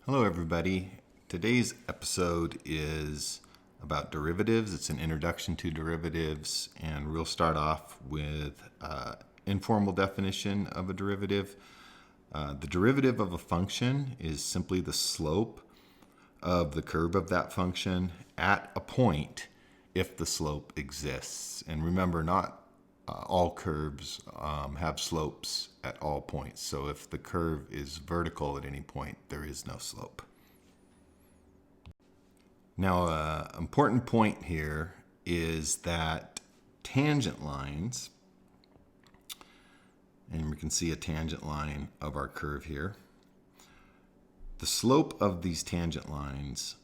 Hello everybody. Today's episode is about derivatives. It's an introduction to derivatives, and we'll start off with informal definition of a derivative. The derivative of a function is simply the slope of the curve of that function at a point if the slope exists. And remember, not all curves have slopes at all points. So if the curve is vertical at any point, there is no slope. Now, an important point here is that tangent lines, and we can see a tangent line of our curve here. The slope of these tangent lines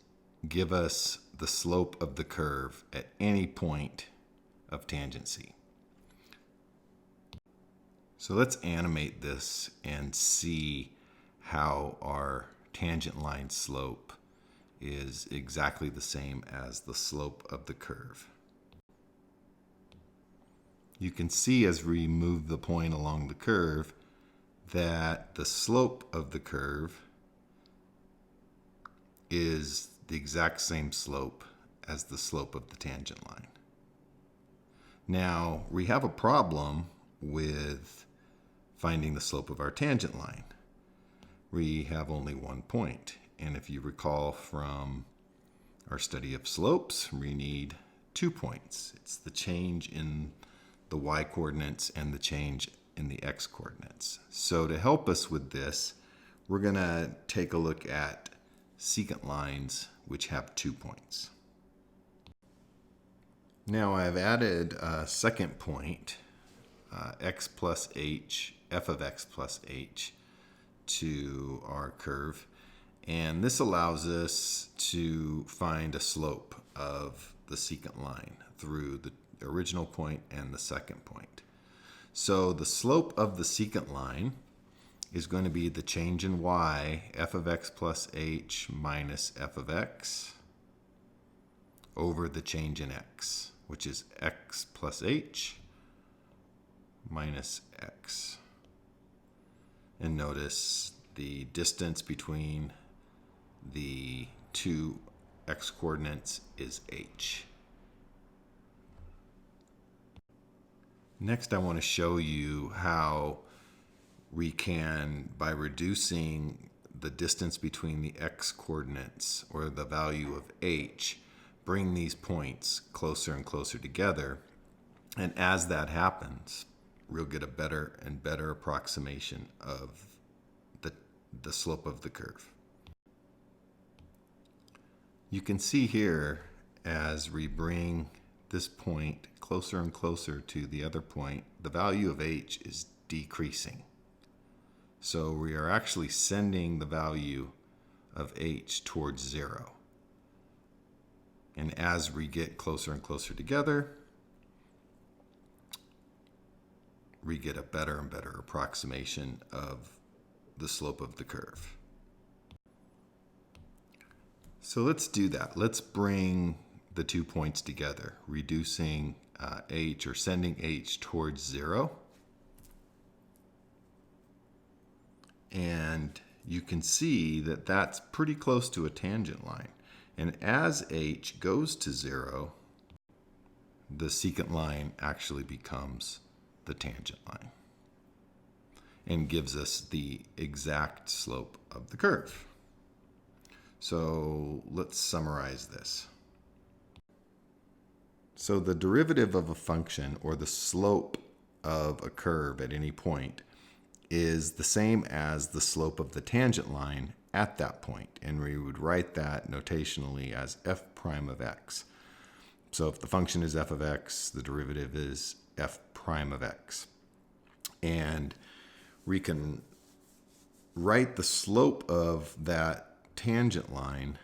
give us the slope of the curve at any point of tangency. So let's animate this and see how our tangent line slope is exactly the same as the slope of the curve. You can see as we move the point along the curve that the slope of the curve is the exact same slope as the slope of the tangent line. Now, we have a problem with finding the slope of our tangent line. We have only one point, and if you recall from our study of slopes, we need 2 points. It's the change in the y coordinates and the change in the x coordinates. So to help us with this, we're going to take a look at secant lines which have 2 points. Now I've added a second point, x plus h, f of x plus h, to our curve, and this allows us to find a slope of the secant line through the original point and the second point. So the slope of the secant line is going to be the change in y, f of x plus h minus f of x, over the change in x, which is x plus h minus x. And notice the distance between the two x coordinates is h. Next, I want to show you how we can, by reducing the distance between the x coordinates, or the value of h, bring these points closer and closer together. And as that happens, we'll get a better and better approximation of the slope of the curve. You can see here, as we bring this point closer and closer to the other point, the value of h is decreasing. So we are actually sending the value of h towards 0. And as we get closer and closer together, we get a better and better approximation of the slope of the curve. So let's do that. Let's bring the 2 points together, reducing h, or sending h towards 0. And you can see that that's pretty close to a tangent line. And as h goes to 0, the secant line actually becomes the tangent line and gives us the exact slope of the curve. So let's summarize this. So the derivative of a function, or the slope of a curve at any point, is the same as the slope of the tangent line at that point. And we would write that notationally as f prime of x. So if the function is f of x, the derivative is f prime of x. And we can write the slope of that tangent line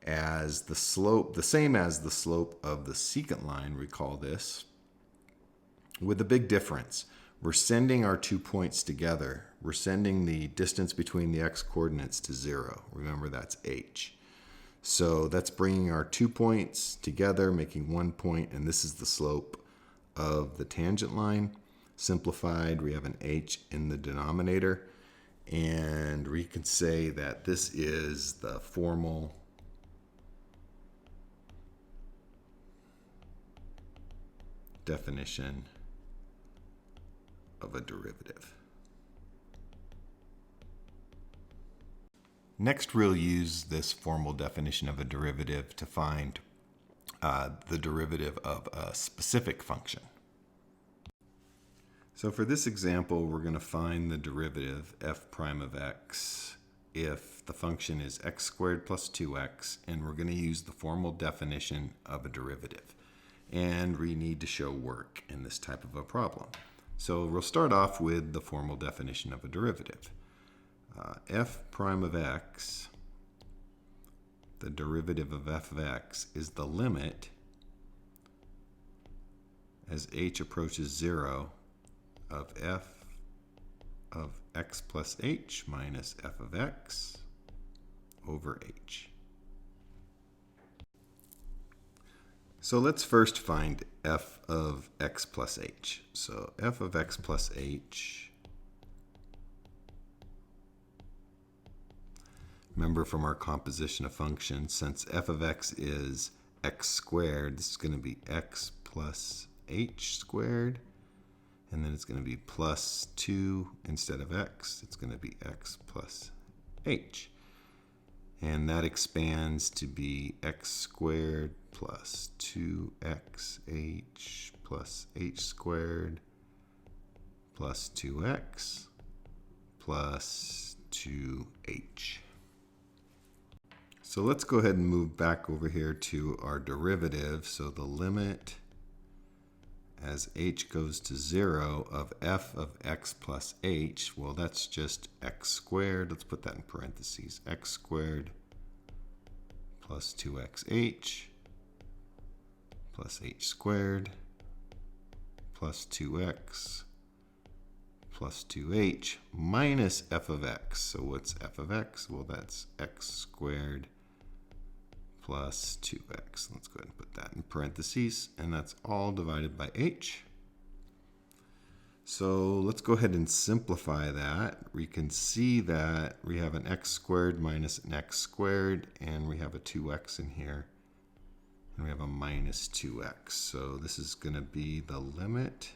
as the slope, the same as the slope of the secant line, recall this, with a big difference. We're sending our 2 points together. We're sending the distance between the x coordinates to 0. Remember, that's h. So that's bringing our 2 points together, making 1 point, and this is the slope of the tangent line. Simplified, we have an h in the denominator, And we can say that this is the formal definition of a derivative. Next, we'll use this formal definition of a derivative to find the derivative of a specific function. So for this example, we're going to find the derivative f prime of x if the function is x squared plus 2x, and we're going to use the formal definition of a derivative. And we need to show work in this type of a problem. So we'll start off with the formal definition of a derivative. F prime of x, the derivative of f of x, is the limit as h approaches 0 of f of x plus h minus f of x over h. So let's first find f of x plus h. So f of x plus h, remember from our composition of functions, since f of x is x squared, this is going to be x plus h squared. And then it's going to be plus 2 instead of x. It's going to be x plus h. And that expands to be x squared plus 2xh plus h squared plus 2x plus 2h. So let's go ahead and move back over here to our derivative. So the limit as h goes to 0 of f of x plus h, well, that's just x squared. Let's put that in parentheses. X squared plus 2xh plus h squared plus 2x plus 2h minus f of x. So what's f of x? Well, that's x squared plus 2x. Let's go ahead and put that in parentheses, and that's all divided by h. So let's go ahead and simplify that. We can see that we have an x squared minus an x squared, and we have a 2x in here, and we have a minus 2x. So this is going to be the limit.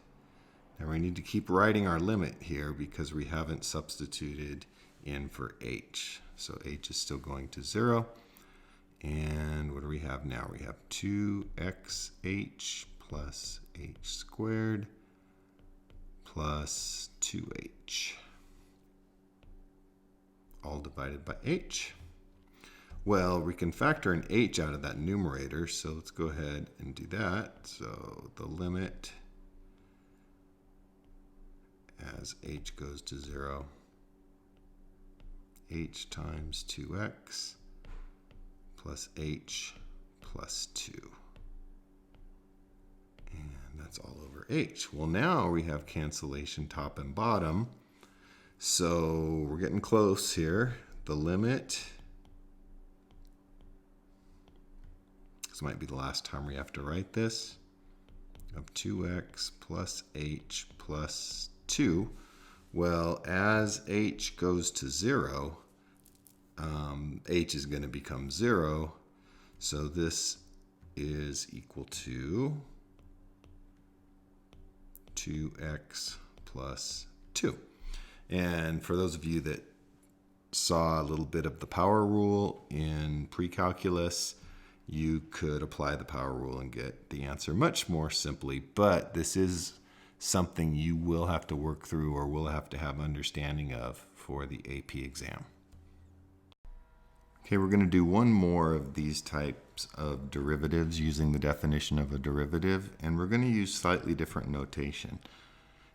Now we need to keep writing our limit here because we haven't substituted in for h. So h is still going to 0. And what do we have now? We have 2xh plus h squared plus 2h, all divided by h. Well, we can factor an h out of that numerator, so let's go ahead and do that. So the limit as h goes to 0, h times 2x plus h plus 2. And that's all over h. Well, now we have cancellation top and bottom. So we're getting close here. The limit, this might be the last time we have to write this, of 2x plus h plus 2. Well, as h goes to 0, h is going to become 0, so this is equal to 2x plus 2. And for those of you that saw a little bit of the power rule in pre-calculus, you could apply the power rule and get the answer much more simply, but this is something you will have to work through or will have to have understanding of for the AP exam. Okay, we're going to do one more of these types of derivatives using the definition of a derivative, and we're going to use slightly different notation.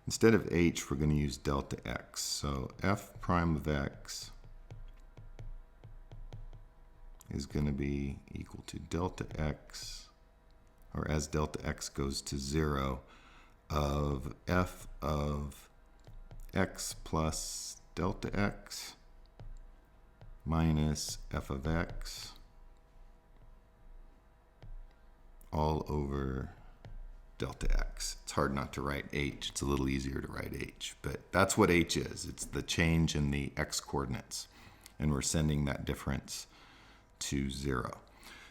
Instead of h, we're going to use delta x. So f prime of x is going to be equal to delta x, or as delta x goes to 0, of f of x plus delta x minus f of x all over delta x. It's hard not to write h. It's a little easier to write h, but that's what h is. It's the change in the x coordinates, and we're sending that difference to 0.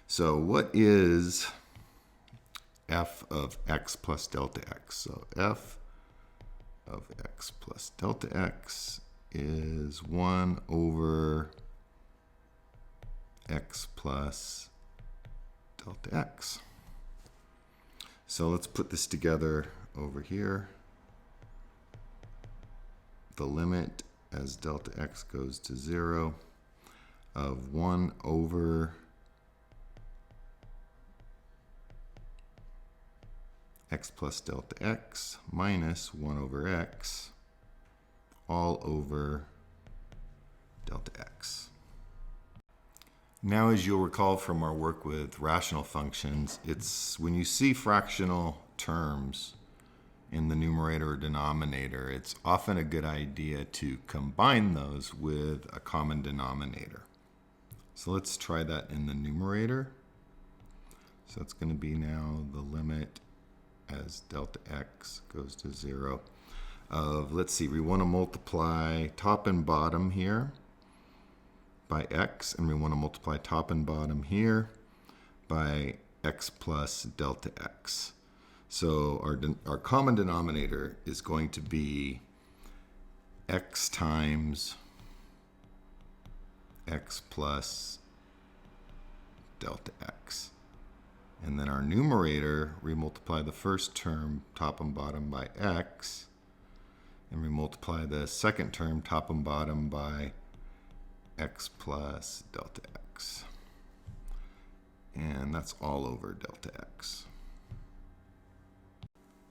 So what is f of x plus delta x? So f of x plus delta x is 1 over x plus delta x. So let's put this together over here. The limit as delta x goes to 0 of 1 over x plus delta x minus 1 over x all over delta x. Now, as you'll recall from our work with rational functions, it's when you see fractional terms in the numerator or denominator, it's often a good idea to combine those with a common denominator. So let's try that in the numerator. So it's going to be now the limit as delta x goes to 0 of, let's see, we want to multiply top and bottom here by x, and we want to multiply top and bottom here by x plus delta x. So our common denominator is going to be x times x plus delta x. And then our numerator, we multiply the first term top and bottom by x, and we multiply the second term top and bottom by x plus delta x. And that's all over delta x.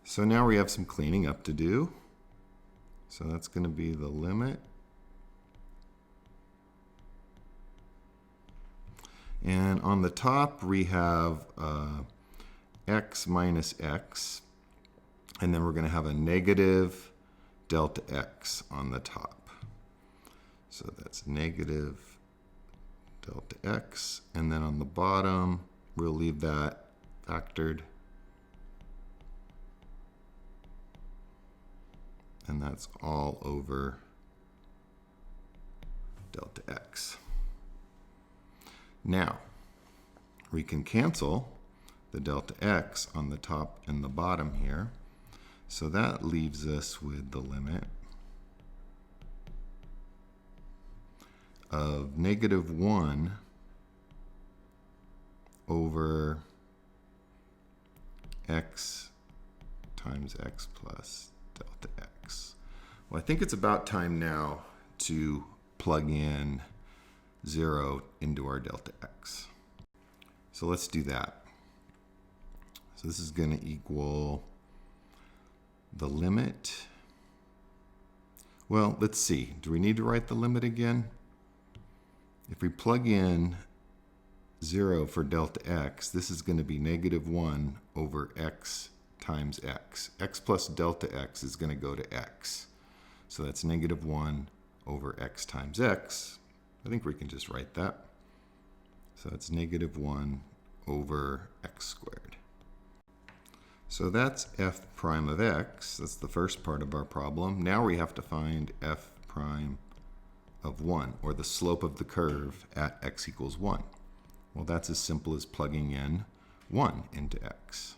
So now we have some cleaning up to do. So that's going to be the limit. And on the top we have x minus x, and then we're going to have a negative delta x on the top. So that's negative delta x, and then on the bottom we'll leave that factored, and that's all over delta x. Now we can cancel the delta x on the top and the bottom here, so that leaves us with the limit of negative 1 over x times x plus delta x. Well, I think it's about time now to plug in 0 into our delta x. So let's do that. So this is going to equal the limit. Well, let's see. Do we need to write the limit again? If we plug in 0 for delta x, this is going to be negative 1 over x times x. X plus delta x is going to go to x. So that's negative 1 over x times x. I think we can just write that. So it's negative 1 over x squared. So that's f prime of x. That's the first part of our problem. Now we have to find f prime of 1, or the slope of the curve at x equals 1. Well, that's as simple as plugging in 1 into x.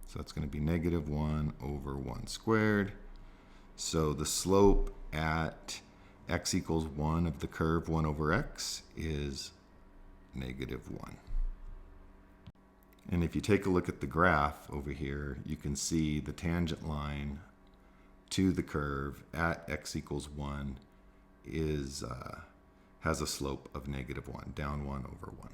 So it's going to be negative 1 over 1 squared. So the slope at x equals 1 of the curve 1 over x is negative 1. And if you take a look at the graph over here, you can see the tangent line to the curve at x equals 1 is has a slope of negative 1, down 1 over 1.